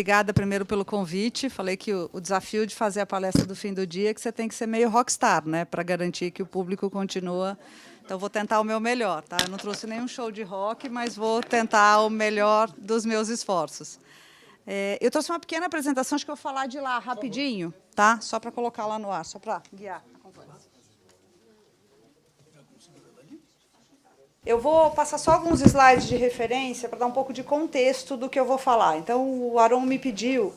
obrigada primeiro pelo convite. Falei que o desafio de fazer a palestra do fim do dia é que você tem que ser meio rockstar, né, para garantir que o público continua. Então, vou tentar o meu melhor. Tá? Eu não trouxe nenhum show de rock, mas vou tentar o melhor dos meus esforços. Eu trouxe uma pequena apresentação, acho que eu vou falar de lá rapidinho, tá? Só para colocar lá no ar, só para guiar a conversa. Eu vou passar só alguns slides de referência para dar um pouco de contexto do que eu vou falar. Então, o Aron me pediu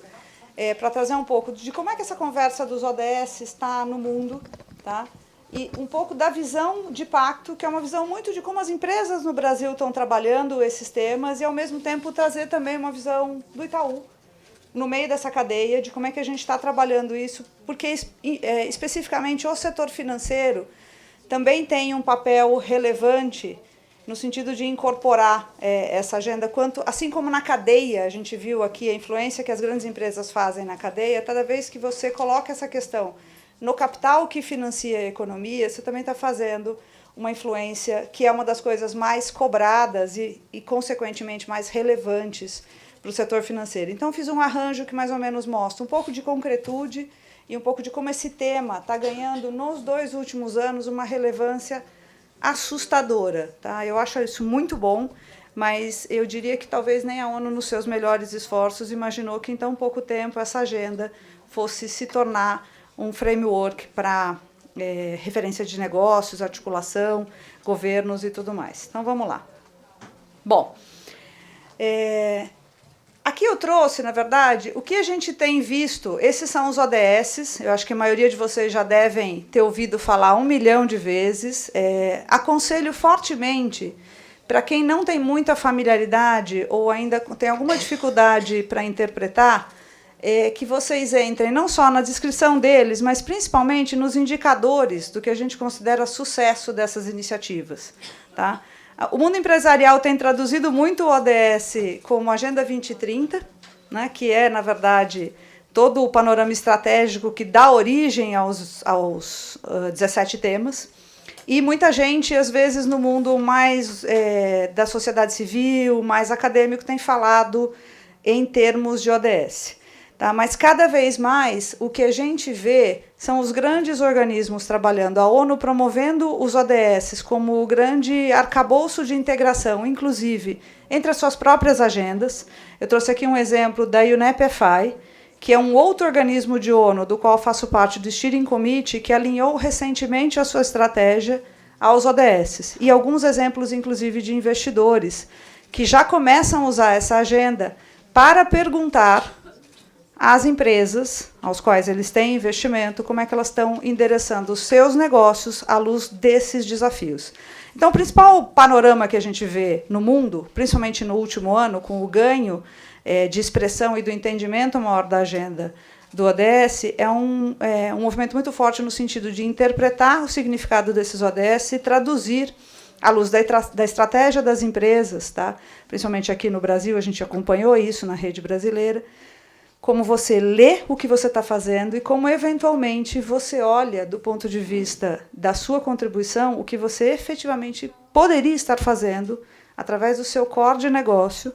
para trazer um pouco de como é que essa conversa dos ODS está no mundo, tá? E um pouco da visão de pacto, que é uma visão muito de como as empresas no Brasil estão trabalhando esses temas, e, ao mesmo tempo, trazer também uma visão do Itaú, no meio dessa cadeia, de como é que a gente está trabalhando isso, porque, especificamente, o setor financeiro também tem um papel relevante no sentido de incorporar essa agenda, assim como na cadeia, a gente viu aqui a influência que as grandes empresas fazem na cadeia, toda vez que você coloca essa questão no capital que financia a economia, você também está fazendo uma influência que é uma das coisas mais cobradas e consequentemente, mais relevantes para o setor financeiro. Então, fiz um arranjo que mais ou menos mostra um pouco de concretude e um pouco de como esse tema está ganhando, nos 2 últimos anos, uma relevância assustadora. Tá? Eu acho isso muito bom, mas eu diria que talvez nem a ONU, nos seus melhores esforços, imaginou que em tão pouco tempo essa agenda fosse se tornar um framework para referência de negócios, articulação, governos e tudo mais. Então, vamos lá. Bom, aqui eu trouxe, na verdade, o que a gente tem visto. Esses são os ODS, eu acho que a maioria de vocês já devem ter ouvido falar 1 milhão de vezes. Aconselho fortemente, para quem não tem muita familiaridade ou ainda tem alguma dificuldade para interpretar, que vocês entrem não só na descrição deles, mas principalmente nos indicadores do que a gente considera sucesso dessas iniciativas. Tá? O mundo empresarial tem traduzido muito o ODS como Agenda 2030, né, que é, na verdade, todo o panorama estratégico que dá origem aos 17 temas. E muita gente, às vezes, no mundo mais da sociedade civil, mais acadêmico, tem falado em termos de ODS. Tá? Mas, cada vez mais, o que a gente vê são os grandes organismos trabalhando, a ONU promovendo os ODS como o grande arcabouço de integração, inclusive, entre as suas próprias agendas. Eu trouxe aqui um exemplo da UNEP-FI, que é um outro organismo de ONU, do qual faço parte do Steering Committee, que alinhou recentemente a sua estratégia aos ODS. E alguns exemplos, inclusive, de investidores, que já começam a usar essa agenda para perguntar às empresas, aos quais eles têm investimento, como é que elas estão endereçando os seus negócios à luz desses desafios. Então, o principal panorama que a gente vê no mundo, principalmente no último ano, com o ganho de expressão e do entendimento maior da agenda do ODS, é um movimento muito forte no sentido de interpretar o significado desses ODS e traduzir à luz da estratégia das empresas, tá? Principalmente aqui no Brasil, a gente acompanhou isso na rede brasileira, como você lê o que você está fazendo e como, eventualmente, você olha, do ponto de vista da sua contribuição, o que você efetivamente poderia estar fazendo, através do seu core de negócio,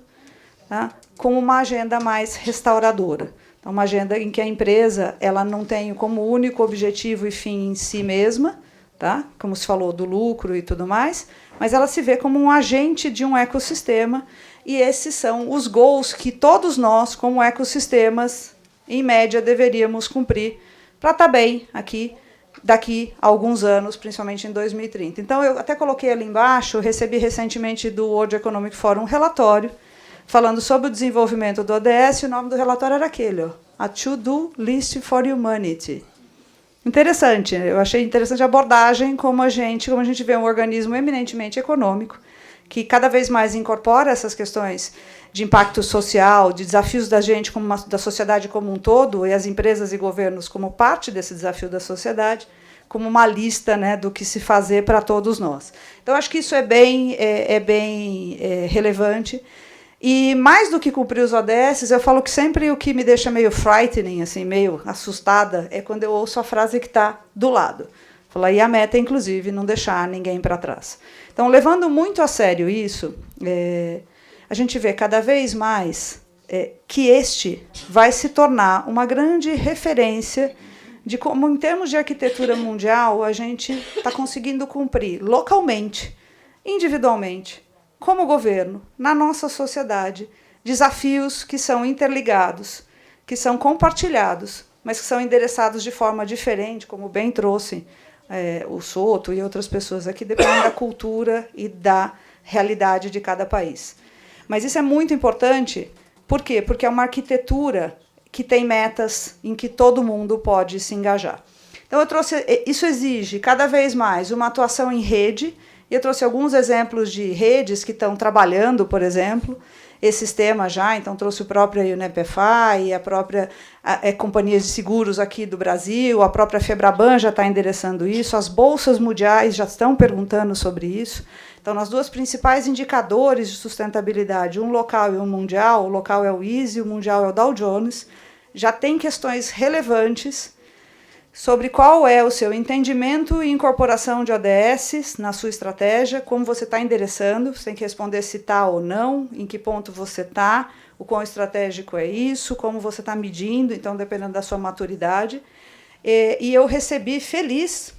tá? Como uma agenda mais restauradora. Então, uma agenda em que a empresa ela não tem como único objetivo e fim em si mesma, tá? Como se falou do lucro e tudo mais, mas ela se vê como um agente de um ecossistema. E esses são os goals que todos nós, como ecossistemas, em média, deveríamos cumprir para estar bem aqui, daqui a alguns anos, principalmente em 2030. Então, eu até coloquei ali embaixo, recebi recentemente do World Economic Forum um relatório falando sobre o desenvolvimento do ODS, e o nome do relatório era aquele, ó, A To-Do List for Humanity. Interessante, eu achei interessante a abordagem, como a gente vê um organismo eminentemente econômico, que cada vez mais incorpora essas questões de impacto social, de desafios da gente, da sociedade como um todo, e as empresas e governos como parte desse desafio da sociedade, como uma lista, né, do que se fazer para todos nós. Então, acho que isso é bem relevante. E, mais do que cumprir os ODS, eu falo que sempre o que me deixa meio frightening, assim, meio assustada, é quando eu ouço a frase que está do lado. Falar, e a meta, inclusive, não deixar ninguém para trás. Então, levando muito a sério isso, a gente vê cada vez mais que este vai se tornar uma grande referência de como, em termos de arquitetura mundial, a gente está conseguindo cumprir localmente, individualmente, como governo, na nossa sociedade, desafios que são interligados, que são compartilhados, mas que são endereçados de forma diferente, como bem trouxe o Soto e outras pessoas aqui, dependendo da cultura e da realidade de cada país. Mas isso é muito importante. Por quê? Porque é uma arquitetura que tem metas em que todo mundo pode se engajar. Então, isso exige cada vez mais uma atuação em rede, e eu trouxe alguns exemplos de redes que estão trabalhando, por exemplo, esses temas já. Então, trouxe o próprio UNEP-FI, a própria companhias de seguros aqui do Brasil, a própria Febraban já está endereçando isso, as bolsas mundiais já estão perguntando sobre isso. Então, nas duas principais indicadores de sustentabilidade, um local e um mundial, o local é o ISE, o mundial é o Dow Jones, já tem questões relevantes sobre qual é o seu entendimento e incorporação de ODS na sua estratégia, como você está endereçando, você tem que responder se está ou não, em que ponto você está, o quão estratégico é isso, como você está medindo, então, dependendo da sua maturidade. E eu recebi feliz,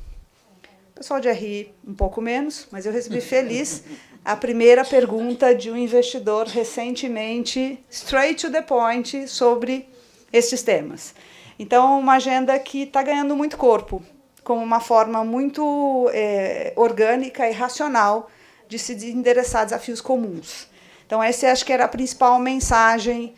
o pessoal de RI um pouco menos, mas eu recebi feliz a primeira pergunta de um investidor recentemente, straight to the point, sobre estes temas. Então, uma agenda que está ganhando muito corpo, como uma forma muito orgânica e racional de se endereçar desafios comuns. Então, essa acho que era a principal mensagem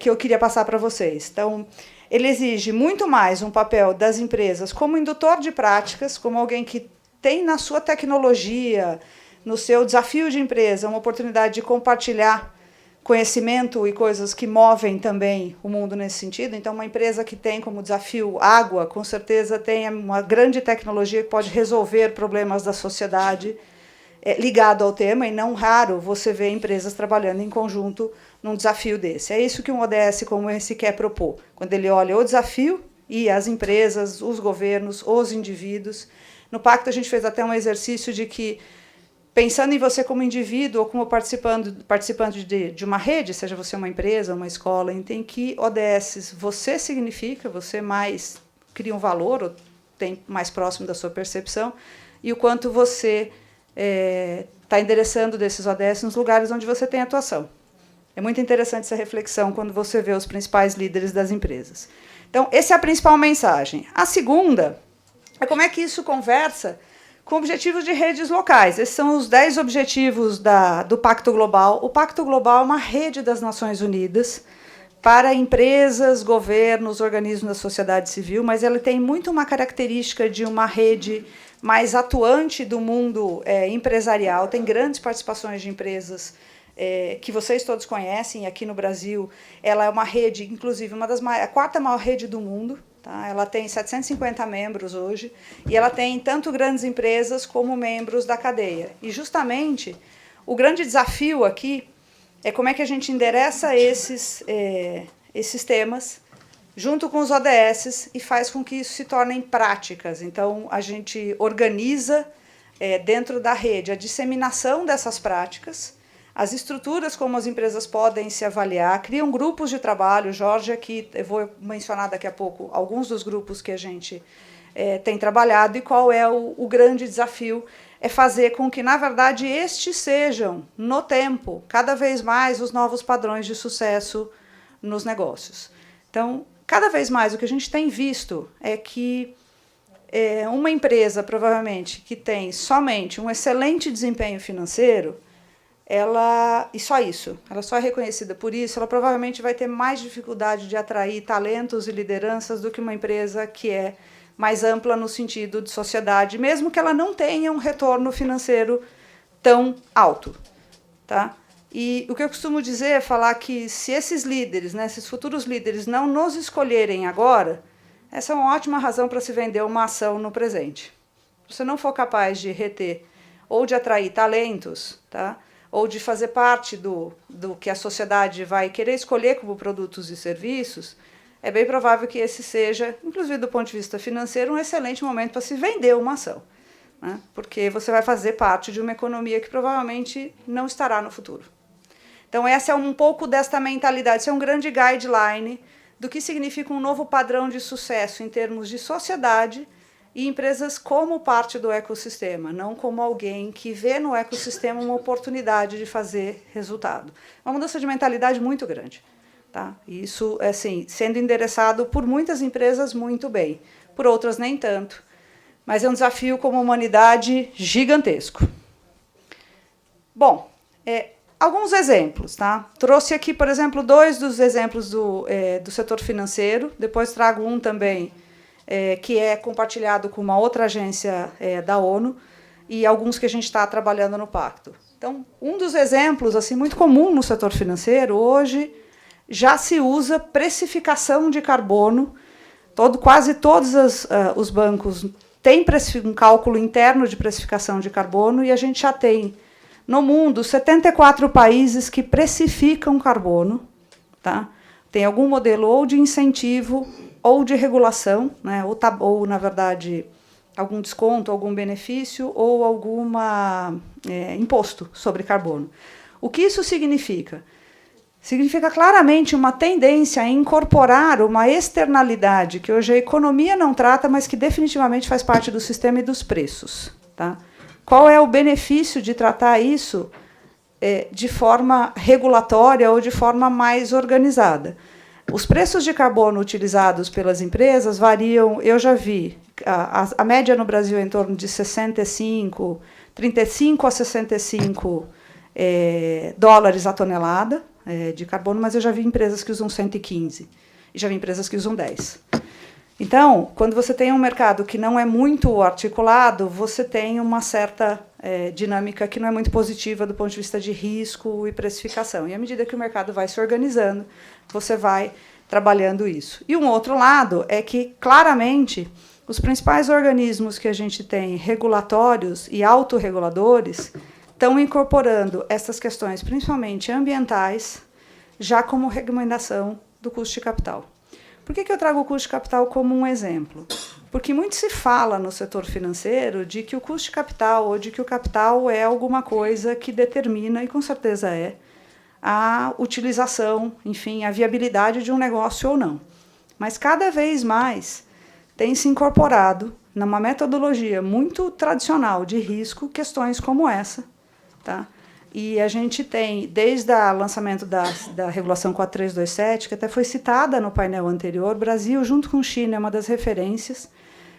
que eu queria passar para vocês. Então, ele exige muito mais um papel das empresas como indutor de práticas, como alguém que tem na sua tecnologia, no seu desafio de empresa, uma oportunidade de compartilhar conhecimento e coisas que movem também o mundo nesse sentido. Então, uma empresa que tem como desafio água, com certeza tem uma grande tecnologia que pode resolver problemas da sociedade ligado ao tema, e não raro você vê empresas trabalhando em conjunto num desafio desse. É isso que um ODS como esse quer propor, quando ele olha o desafio e as empresas, os governos, os indivíduos. No Pacto, a gente fez até um exercício de que, pensando em você como indivíduo ou como participante de uma rede, seja você uma empresa, uma escola, em que ODS você significa, você mais cria um valor, ou tem mais próximo da sua percepção, e o quanto você está endereçando desses ODS nos lugares onde você tem atuação. É muito interessante essa reflexão quando você vê os principais líderes das empresas. Então, essa é a principal mensagem. A segunda é como é que isso conversa com objetivos de redes locais. Esses são os 10 objetivos do Pacto Global. O Pacto Global é uma rede das Nações Unidas para empresas, governos, organismos da sociedade civil, mas ela tem muito uma característica de uma rede mais atuante do mundo empresarial. Tem grandes participações de empresas que vocês todos conhecem. Aqui no Brasil, ela é uma rede, inclusive, a quarta maior rede do mundo. Tá? Ela tem 750 membros hoje, e ela tem tanto grandes empresas como membros da cadeia. E, justamente, o grande desafio aqui é como é que a gente endereça esses temas junto com os ODS e faz com que isso se tornem práticas. Então, a gente organiza dentro da rede a disseminação dessas práticas, as estruturas como as empresas podem se avaliar, criam grupos de trabalho. Jorge, aqui, eu vou mencionar daqui a pouco alguns dos grupos que a gente tem trabalhado, e qual é o grande desafio, é fazer com que, na verdade, estes sejam, no tempo, cada vez mais os novos padrões de sucesso nos negócios. Então, cada vez mais o que a gente tem visto é que uma empresa, provavelmente, que tem somente um excelente desempenho financeiro, e só isso, ela só é reconhecida por isso, ela provavelmente vai ter mais dificuldade de atrair talentos e lideranças do que uma empresa que é mais ampla no sentido de sociedade, mesmo que ela não tenha um retorno financeiro tão alto. Tá? E o que eu costumo dizer é falar que, se esses líderes, esses futuros líderes, não nos escolherem agora, essa é uma ótima razão para se vender uma ação no presente. Se você não for capaz de reter ou de atrair talentos, tá? Ou de fazer parte do que a sociedade vai querer escolher como produtos e serviços, é bem provável que esse seja, inclusive do ponto de vista financeiro, um excelente momento para se vender uma ação, né? Porque você vai fazer parte de uma economia que provavelmente não estará no futuro. Então, essa é um pouco desta mentalidade, esse é um grande guideline do que significa um novo padrão de sucesso em termos de sociedade e empresas como parte do ecossistema, não como alguém que vê no ecossistema uma oportunidade de fazer resultado. Uma mudança de mentalidade muito grande. Tá? E isso, assim, sendo endereçado por muitas empresas muito bem, por outras nem tanto. Mas é um desafio como humanidade gigantesco. Bom, alguns exemplos. Tá? Trouxe aqui, por exemplo, 2 dos exemplos do setor financeiro. Depois trago um também, que é compartilhado com uma outra agência da ONU, e alguns que a gente está trabalhando no Pacto. Então, um dos exemplos assim, muito comum no setor financeiro, hoje, já se usa precificação de carbono. Quase todos os bancos têm um cálculo interno de precificação de carbono, e a gente já tem, no mundo, 74 países que precificam carbono. Tá? Tem algum modelo ou de incentivo ou de regulação, né? ou, na verdade, algum desconto, algum benefício ou algum imposto sobre carbono. O que isso significa? Significa claramente uma tendência a incorporar uma externalidade que hoje a economia não trata, mas que definitivamente faz parte do sistema e dos preços. Tá? Qual é o benefício de tratar isso de forma regulatória ou de forma mais organizada? Os preços de carbono utilizados pelas empresas variam, eu já vi, a média no Brasil é em torno de 35 a 65 dólares a tonelada de carbono, mas eu já vi empresas que usam 115 e já vi empresas que usam 10. Então, quando você tem um mercado que não é muito articulado, você tem uma certa dinâmica que não é muito positiva do ponto de vista de risco e precificação. E à medida que o mercado vai se organizando, você vai trabalhando isso. E um outro lado é que, claramente, os principais organismos que a gente tem, regulatórios e autorreguladores, estão incorporando essas questões, principalmente ambientais, já como recomendação do custo de capital. Por que eu trago o custo de capital como um exemplo? Porque muito se fala no setor financeiro de que o custo de capital ou de que o capital é alguma coisa que determina, e com certeza a utilização, enfim, a viabilidade de um negócio ou não. Mas cada vez mais tem se incorporado, numa metodologia muito tradicional de risco, questões como essa. Tá? E a gente tem, desde o lançamento da regulação 4327, que até foi citada no painel anterior, Brasil, junto com China, é uma das referências.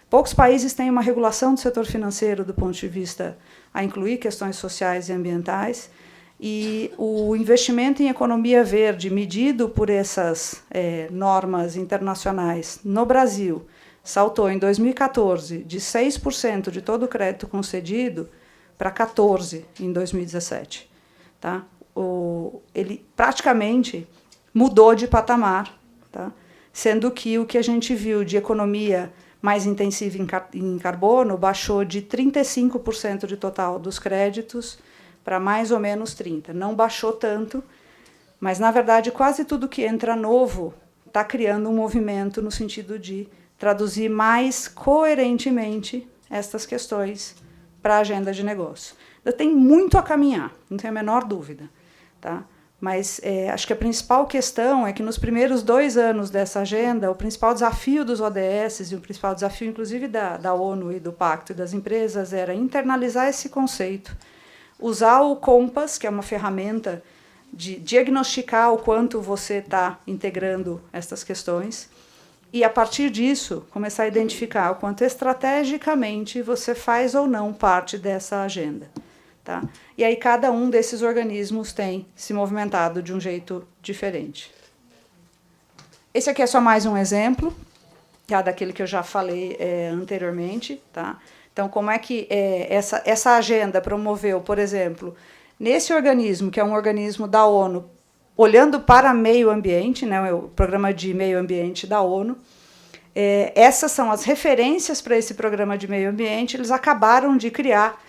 Poucos países têm uma regulação do setor financeiro do ponto de vista a incluir questões sociais e ambientais. E o investimento em economia verde, medido por essas normas internacionais no Brasil, saltou em 2014 de 6% de todo o crédito concedido para 14% em 2017. Tá? Ele praticamente mudou de patamar, tá? Sendo que o que a gente viu de economia mais intensiva em carbono baixou de 35% de total dos créditos para mais ou menos 30%. Não baixou tanto, mas, na verdade, quase tudo que entra novo está criando um movimento no sentido de traduzir mais coerentemente estas questões para a agenda de negócio. Ainda tem muito a caminhar, não tenho a menor dúvida. Tá? Mas acho que a principal questão é que, nos primeiros 2 anos dessa agenda, o principal desafio dos ODS e o principal desafio, inclusive, da ONU e do Pacto e das empresas, era internalizar esse conceito, usar o Compass, que é uma ferramenta de diagnosticar o quanto você está integrando essas questões, e, a partir disso, começar a identificar o quanto estrategicamente você faz ou não parte dessa agenda. Tá? E aí cada um desses organismos tem se movimentado de um jeito diferente. Esse aqui é só mais um exemplo, tá, daquele que eu já falei anteriormente. Tá? Então, como é que essa agenda promoveu, por exemplo, nesse organismo, que é um organismo da ONU, olhando para meio ambiente, né, o Programa de Meio Ambiente da ONU, essas são as referências para esse Programa de Meio Ambiente. Eles acabaram de criar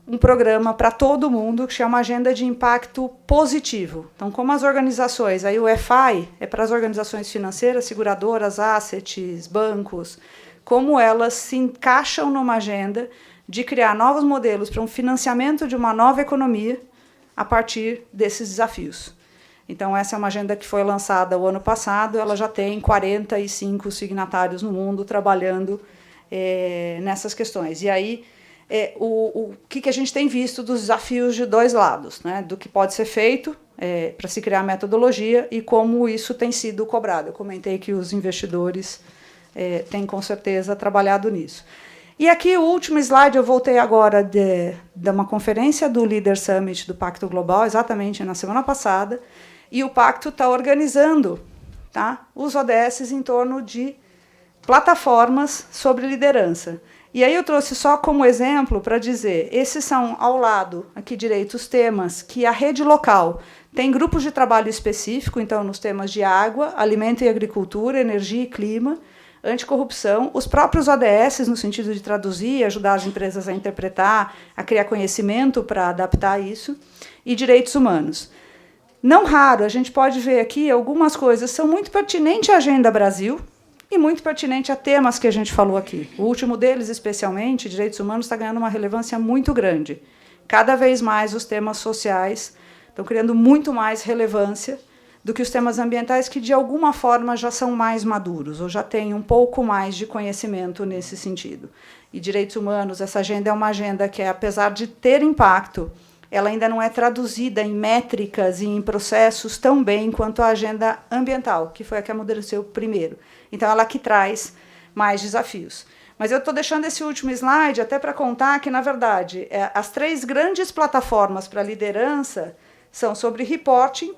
um programa para todo mundo que chama Agenda de Impacto Positivo. Então, como as organizações, aí o FI é para as organizações financeiras, seguradoras, assets, bancos, como elas se encaixam numa agenda de criar novos modelos para um financiamento de uma nova economia a partir desses desafios. Então, essa é uma agenda que foi lançada o ano passado, ela já tem 45 signatários no mundo trabalhando nessas questões. E aí, o que a gente tem visto dos desafios de dois lados, né? Do que pode ser feito para se criar metodologia e como isso tem sido cobrado. Eu comentei que os investidores têm, com certeza, trabalhado nisso. E aqui, o último slide, eu voltei agora de uma conferência do Leader Summit do Pacto Global, exatamente na semana passada, e o Pacto está organizando, tá, os ODS em torno de plataformas sobre liderança. E aí eu trouxe só como exemplo para dizer, esses são, ao lado, aqui direito, os temas que a rede local tem grupos de trabalho específico, então, nos temas de água, alimento e agricultura, energia e clima, anticorrupção, os próprios ODS, no sentido de traduzir, ajudar as empresas a interpretar, a criar conhecimento para adaptar isso, e direitos humanos. Não raro, a gente pode ver aqui algumas coisas que são muito pertinentes à Agenda Brasil e muito pertinentes a temas que a gente falou aqui. O último deles, especialmente, direitos humanos, está ganhando uma relevância muito grande. Cada vez mais os temas sociais estão criando muito mais relevância do que os temas ambientais, que, de alguma forma, já são mais maduros, ou já têm um pouco mais de conhecimento nesse sentido. E direitos humanos, essa agenda é uma agenda que, apesar de ter impacto, ela ainda não é traduzida em métricas e em processos tão bem quanto a agenda ambiental, que foi a que amadureceu primeiro. Então, ela que traz mais desafios. Mas eu estou deixando esse último slide até para contar que, na verdade, as 3 grandes plataformas para liderança são sobre reporting,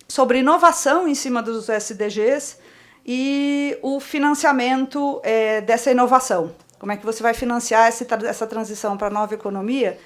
sobre inovação em cima dos SDGs e o financiamento dessa inovação. Como é que você vai financiar essa transição para a nova economia,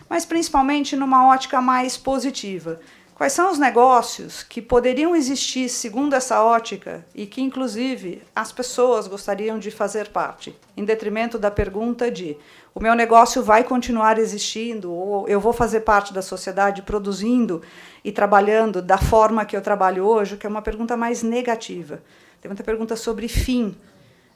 mas principalmente numa ótica mais positiva. Quais são os negócios que poderiam existir segundo essa ótica e que, inclusive, as pessoas gostariam de fazer parte, em detrimento da pergunta de o meu negócio vai continuar existindo ou eu vou fazer parte da sociedade produzindo e trabalhando da forma que eu trabalho hoje, que é uma pergunta mais negativa. Tem muita pergunta sobre fim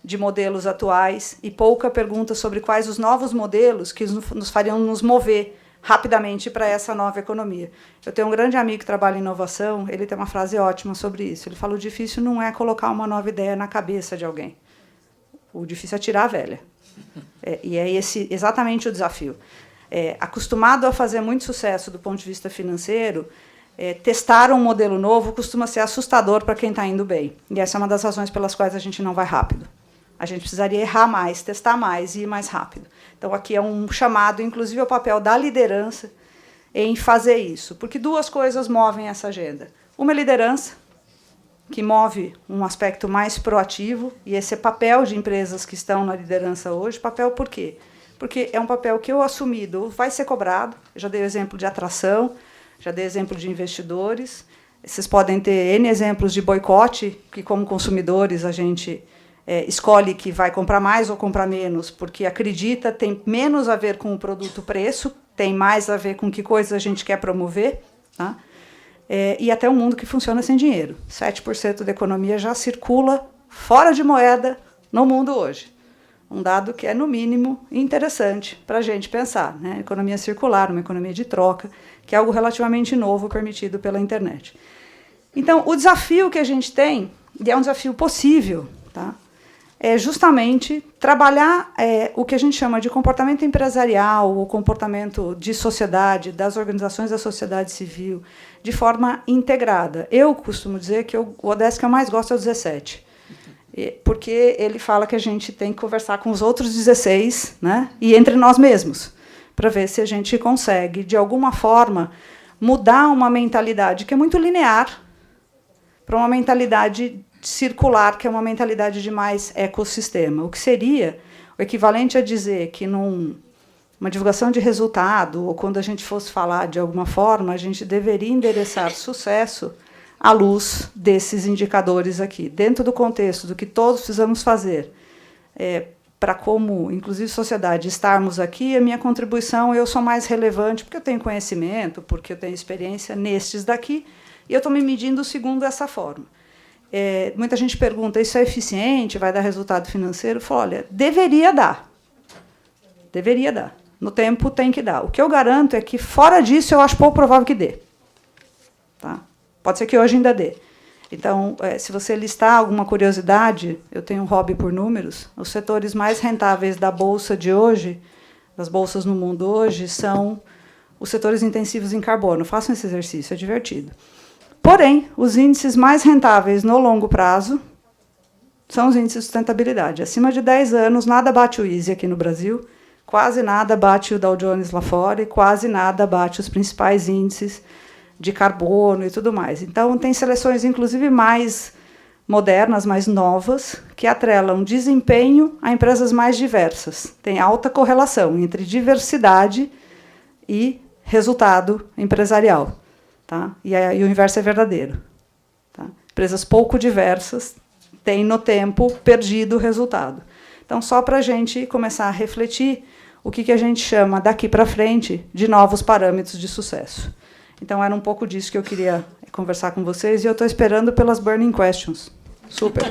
de modelos atuais e pouca pergunta sobre quais os novos modelos que nos fariam nos mover rapidamente para essa nova economia. Eu tenho um grande amigo que trabalha em inovação, ele tem uma frase ótima sobre isso. Ele fala, o difícil não é colocar uma nova ideia na cabeça de alguém. O difícil é tirar a velha. E é esse exatamente o desafio. Acostumado a fazer muito sucesso do ponto de vista financeiro, testar um modelo novo costuma ser assustador para quem está indo bem. E essa é uma das razões pelas quais a gente não vai rápido. A gente precisaria errar mais, testar mais e ir mais rápido. Então, aqui é um chamado, inclusive, ao papel da liderança em fazer isso. Porque 2 coisas movem essa agenda. Uma é liderança, que move um aspecto mais proativo, e esse é papel de empresas que estão na liderança hoje. Papel por quê? Porque é um papel que eu assumido vai ser cobrado. Eu já dei o exemplo de atração, já dei exemplo de investidores. Vocês podem ter N exemplos de boicote, que, como consumidores, a gente escolhe que vai comprar mais ou comprar menos, porque acredita, tem menos a ver com o produto preço, tem mais a ver com que coisas a gente quer promover, tá? E até um mundo que funciona sem dinheiro. 7% da economia já circula fora de moeda no mundo hoje. Um dado que é, no mínimo, interessante para a gente pensar, né? Economia circular, uma economia de troca, que é algo relativamente novo permitido pela internet. Então, o desafio que a gente tem, e é um desafio possível, tá? É justamente trabalhar o que a gente chama de comportamento empresarial, o comportamento de sociedade, das organizações da sociedade civil, de forma integrada. Eu costumo dizer que o ODS que eu mais gosto é o 17, porque ele fala que a gente tem que conversar com os outros 16, né, e entre nós mesmos, para ver se a gente consegue, de alguma forma, mudar uma mentalidade que é muito linear para uma mentalidade circular, que é uma mentalidade de mais ecossistema. O que seria o equivalente a dizer que numa divulgação de resultado, ou quando a gente fosse falar de alguma forma, a gente deveria endereçar sucesso à luz desses indicadores aqui, dentro do contexto do que todos precisamos fazer para, como, inclusive, sociedade, estarmos aqui. A minha contribuição, eu sou mais relevante porque eu tenho conhecimento, porque eu tenho experiência nestes daqui, e eu estou me medindo segundo essa forma. Muita gente pergunta, isso é eficiente, vai dar resultado financeiro? Eu falo, olha, deveria dar. Deveria dar. No tempo tem que dar. O que eu garanto é que, fora disso, eu acho pouco provável que dê. Tá? Pode ser que hoje ainda dê. Então, se você listar alguma curiosidade, eu tenho um hobby por números, os setores mais rentáveis da Bolsa de hoje, das bolsas no mundo hoje, são os setores intensivos em carbono. Façam esse exercício, é divertido. Porém, os índices mais rentáveis no longo prazo são os índices de sustentabilidade. Acima de 10 anos, nada bate o Easy aqui no Brasil, quase nada bate o Dow Jones lá fora e quase nada bate os principais índices de carbono e tudo mais. Então, tem seleções, inclusive, mais modernas, mais novas, que atrelam desempenho a empresas mais diversas. Tem alta correlação entre diversidade e resultado empresarial. Tá? E o inverso é verdadeiro. Tá? Empresas pouco diversas têm, no tempo, perdido o resultado. Então, só para a gente começar a refletir o que a gente chama, daqui para frente, de novos parâmetros de sucesso. Então, era um pouco disso que eu queria conversar com vocês, e eu estou esperando pelas burning questions. Super!